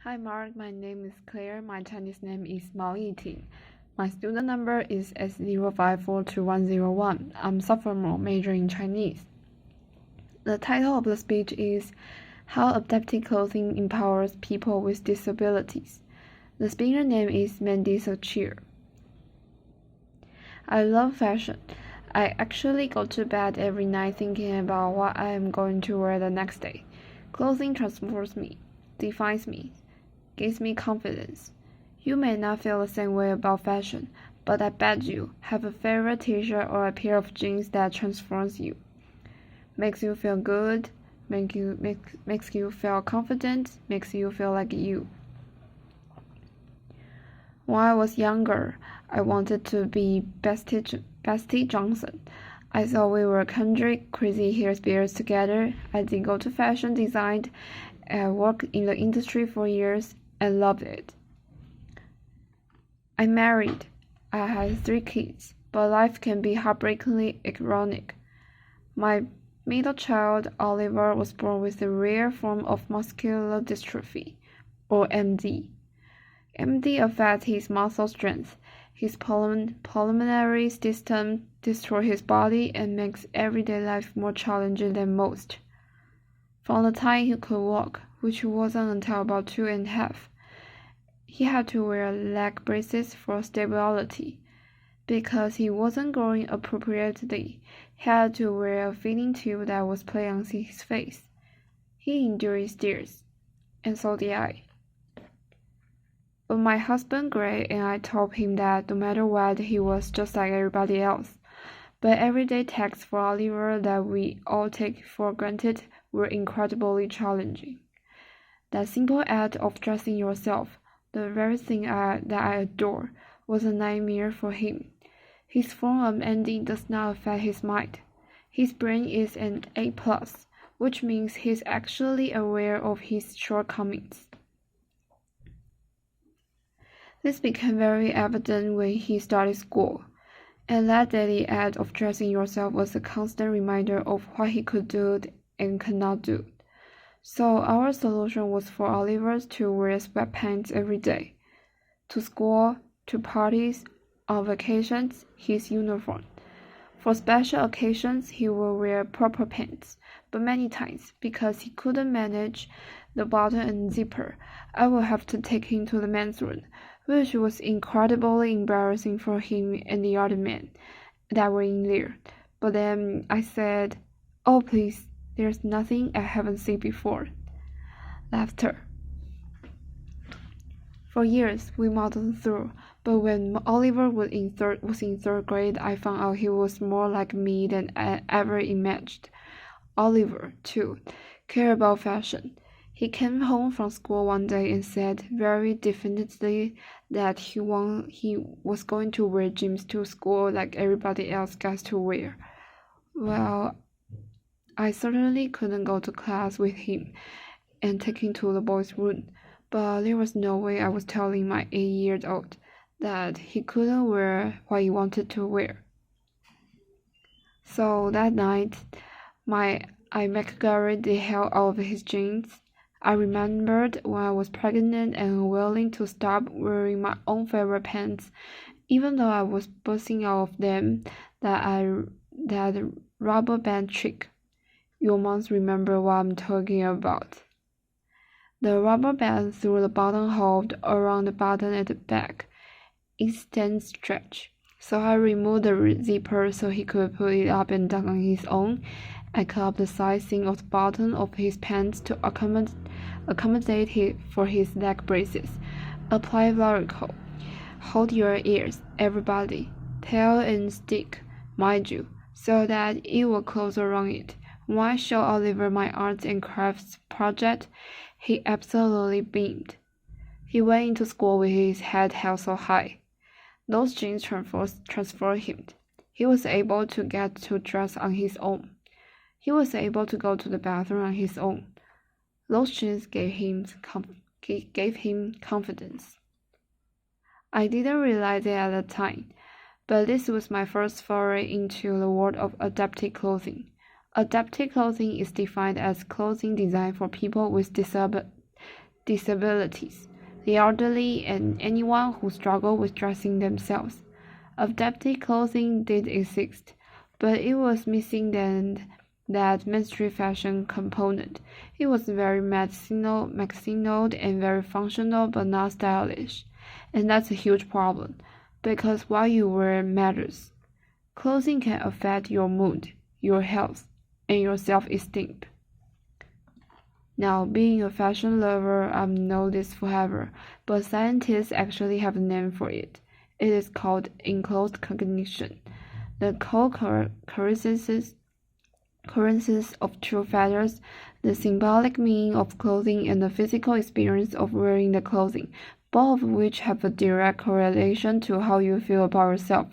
Hi Mark, my name is Claire. My Chinese name is Mao Yiting. My student number is S05422101. I'm sophomore majoring in Chinese. The title of the speech is How Adaptive Clothing Empowers People with Disabilities. The speaker name is Mindy Scheier. I love fashion. I actually go to bed every night thinking about what I am going to wear the next day. Clothing transforms me, defines me, gives me confidence. You may not feel the same way about fashion, but I bet you have a favorite t-shirt or a pair of jeans that transforms you. Makes you feel good, makes you feel confident, makes you feel like you. When I was younger, I wanted to be Bestie Johnson. I thought we were country crazy hairstylists together. I did go to fashion design and worked in the industry for years and loved it. I married. I had 3 kids, but life can be heartbreakingly ironic. My middle child, Oliver, was born with a rare form of muscular dystrophy, or MD. MD affects his muscle strength, his pulmonary system, destroys his body, and makes everyday life more challenging than most. From the time he could walk, which wasn't until about 2.5, he had to wear leg braces for stability. Because he wasn't growing appropriately, he had to wear a feeding tube that was placed on his face. He endured stares, and so did I. But my husband Gray and I told him that no matter what, he was just like everybody else. But everyday tasks for Oliver that we all take for granted were incredibly challenging. That simple act of dressing yourself, the very thing that I adore, was a nightmare for him. His form of ending does not affect his mind. His brain is an A+, which means he's actually aware of his shortcomings. This became very evident when he started school, and that daily act of dressing yourself was a constant reminder of what he could do and could not do. So our solution was for Oliver to wear sweatpants every day. To school, to parties, on vacations, his uniform. For special occasions, he would wear proper pants, but many times, because he couldn't manage the button and zipper, I would have to take him to the men's room, which was incredibly embarrassing for him and the other men that were in there. But then I said, "Oh, please, there's nothing I haven't seen before." Laughter. For years, we muddled through, but when Oliver was in third grade, I found out he was more like me than I ever imagined. Oliver, too, cared about fashion. He came home from school one day and said very definitely that he was going to wear jeans to school like everybody else gets to wear. Well, I certainly couldn't go to class with him and take him to the boys' room, but there was no way I was telling my 8-year-old that he couldn't wear what he wanted to wear. So that night, I made Gary the hell out of his jeans. I remembered when I was pregnant and unwilling to stop wearing my own favorite pants, even though I was bursting out of them, that rubber band trick. You must remember what I'm talking about. The rubber band through the buttonhole around the button at the back. It stands stretch. So I removed the zipper so he could put it up and down on his own. I cut up the sizing of the bottom of his pants to accommodate for his leg braces. Apply vertical. Hold your ears, everybody. Tail and stick, mind you, so that it will close around it. When I showed Oliver my arts and crafts project, he absolutely beamed. He went into school with his head held so high. Those jeans transformed him. He was able to get to dress on his own. He was able to go to the bathroom on his own. Those jeans gave him confidence. I didn't realize it at the time, but this was my first foray into the world of adaptive clothing. Adaptive clothing is defined as clothing designed for people with disabilities, the elderly, and anyone who struggled with dressing themselves. Adapted clothing did exist, but it was missing that mainstream fashion component. It was very medicinal and very functional, but not stylish. And that's a huge problem, because what you wear matters. Clothing can affect your mood, your health, and your self-esteem. Now, being a fashion lover, I know this forever, but scientists actually have a name for it. It is called enclosed cognition. The co-occurrences of true factors, the symbolic meaning of clothing, and the physical experience of wearing the clothing, both of which have a direct correlation to how you feel about yourself.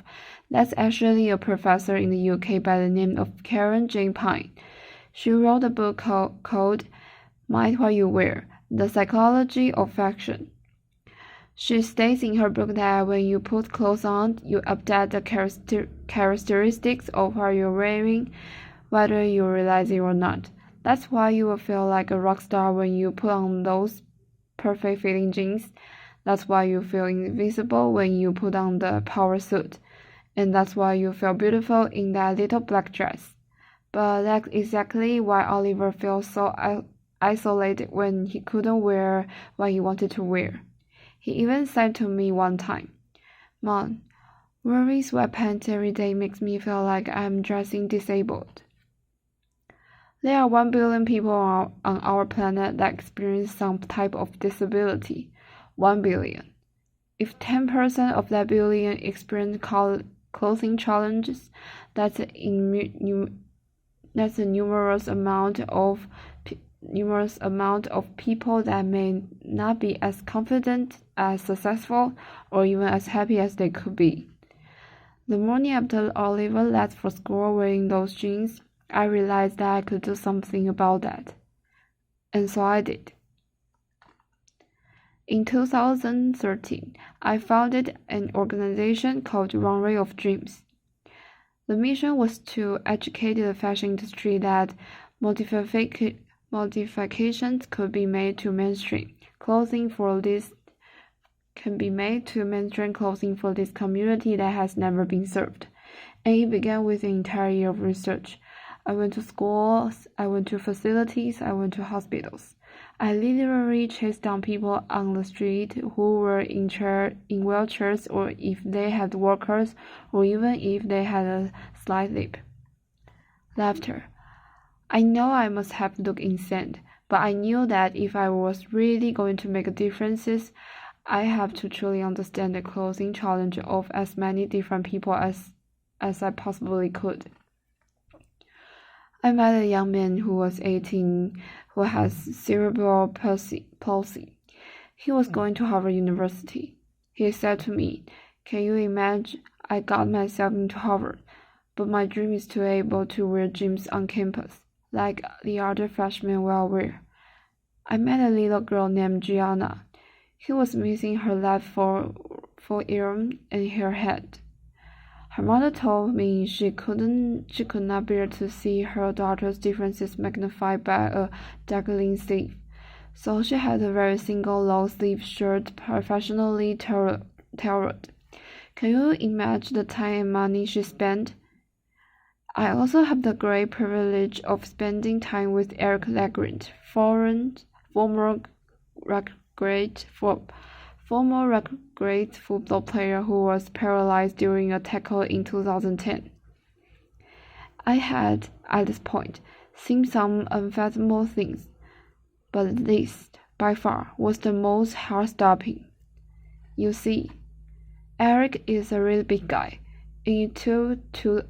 That's actually a professor in the UK by the name of Karen Jane Pine. She wrote a book called Mind What You Wear, The Psychology of Fashion. She states in her book that when you put clothes on, you update the characteristics of what you're wearing, whether you realize it or not. That's why you will feel like a rock star when you put on those perfect fitting jeans. That's why you feel invisible when you put on the power suit. And that's why you feel beautiful in that little black dress. But that's exactly why Oliver felt so isolated when he couldn't wear what he wanted to wear. He even said to me one time, "Mom, wearing sweatpants every day makes me feel like I'm dressing disabled." There are 1 billion people on our planet that experience some type of disability. 1 billion. If 10% of that billion experience clothing challenges, that's a numerous amount of people that may not be as confident, as successful, or even as happy as they could be. The morning after Oliver left for school wearing those jeans, I realized that I could do something about that. And so I did. In 2013, I founded an organization called Runway of Dreams. The mission was to educate the fashion industry that modifications could be made to mainstream clothing for this community that has never been served. And it began with an entire year of research. I went to schools, I went to facilities, I went to hospitals. I literally chased down people on the street who were in wheelchairs, or if they had walkers, or even if they had a slight limp. Laughter. I know I must have looked insane, but I knew that if I was really going to make a difference, I have to truly understand the clothing challenge of as many different people as I possibly could. I met a young man who was 18 who has cerebral palsy. He was going to Harvard University. He said to me, "Can you imagine I got myself into Harvard, but my dream is to be able to wear jeans on campus, like the other freshmen will wear." I met a little girl named Gianna. She was missing her left forearm and her head. Her mother told me she could not bear to see her daughter's differences magnified by a dangling sleeve, so she had a very single long-sleeve shirt professionally tailored. Can you imagine the time and money she spent? I also have the great privilege of spending time with Eric Legrand, former great football player who was paralyzed during a tackle in 2010. I had, at this point, seen some unfathomable things, but this, by far, was the most heart-stopping. You see, Eric is a really big guy, and it took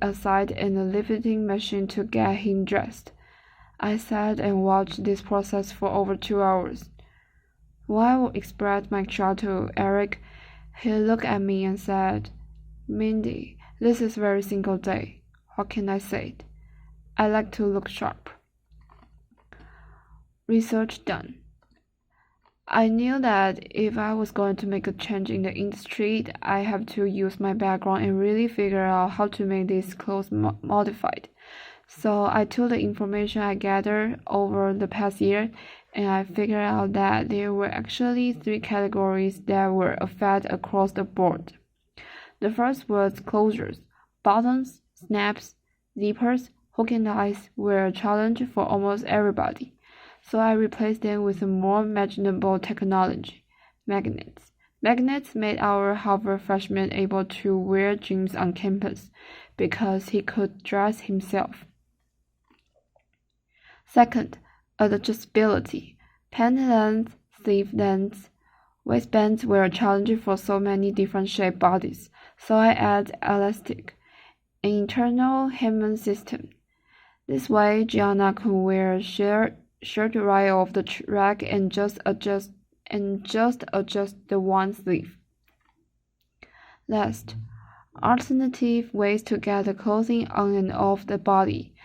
a side and a lifting machine to get him dressed. I sat and watched this process for over 2 hours. While I expressed my shock to Eric, he looked at me and said, "Mindy, this is a very single day. What can I say? I like to look sharp." Research done. I knew that if I was going to make a change in the industry, I have to use my background and really figure out how to make these clothes modified. So I took the information I gathered over the past year and I figured out that there were actually three categories that were affected across the board. The first was closures. Buttons, snaps, zippers, hook and eyes were a challenge for almost everybody, so I replaced them with a more imaginable technology, magnets. Magnets made our Harvard freshman able to wear jeans on campus because he could dress himself. Second, adjustability. Pant length, sleeve length, waistbands were a challenge for so many different shaped bodies, so I added elastic, an internal hemming system. This way, Gianna could wear a shirt right off the rack and just adjust the one sleeve. Last, alternative ways to get the clothing on and off the body,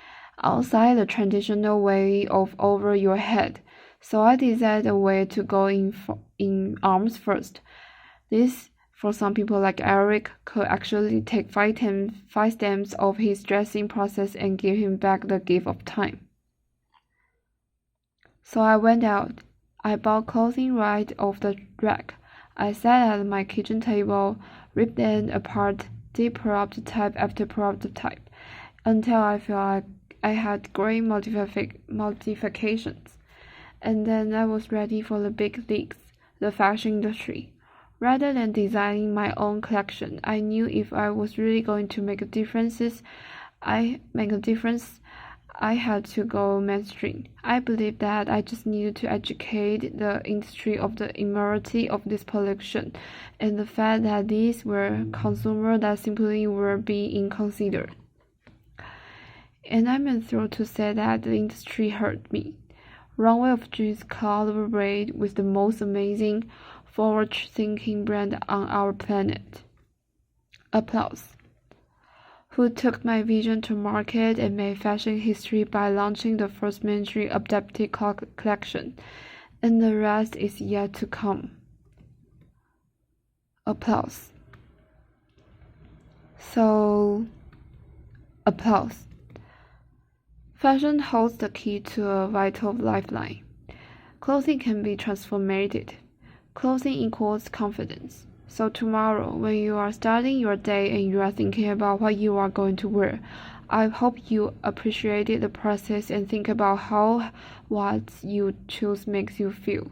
outside the traditional way of over your head. So I designed a way to go in arms first. This, for some people like Eric, could actually take 5 steps of his dressing process and give him back the gift of time. So I went out. I bought clothing right off the rack. I sat at my kitchen table, ripped them apart, did prototype after prototype, until I felt like I had great modifications. And then I was ready for the big leagues, the fashion industry. Rather than designing my own collection, I knew if I was really going to make a difference, I had to go mainstream. I believed that I just needed to educate the industry of the immorality of this pollution and the fact that these were consumers that simply were being considered. And I'm thrilled to say that the industry heard me. Runway of Dreams collaborate with the most amazing, forward-thinking brand on our planet. Applause. Who took my vision to market and made fashion history by launching the first mainstream adaptive collection, and the rest is yet to come. Applause. So, applause. Fashion holds the key to a vital lifeline. Clothing can be transformed. Clothing equals confidence. So tomorrow, when you are starting your day and you are thinking about what you are going to wear, I hope you appreciate the process and think about how what you choose makes you feel.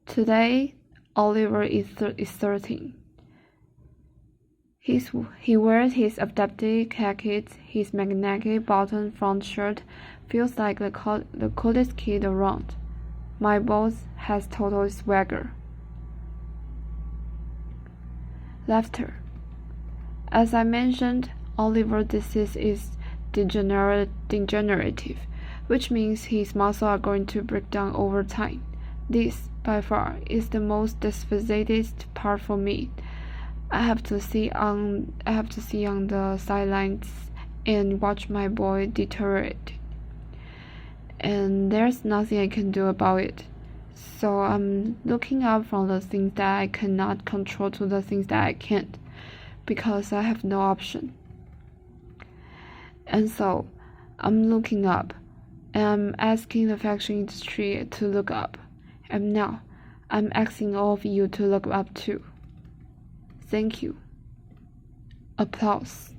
Today, Oliver is 13. He wears his adaptive jacket, his magnetic button front shirt, feels like the coolest kid around. My boss has total swagger. Laughter. As I mentioned, Oliver's disease is degenerative, which means his muscles are going to break down over time. This, by far, is the most devastating part for me. I have to see on the sidelines and watch my boy deteriorate. And there's nothing I can do about it. So I'm looking up from the things that I cannot control to the things that I can't, because I have no option. And so I'm looking up, and I'm asking the fashion industry to look up. And now I'm asking all of you to look up too. Thank you. Applause.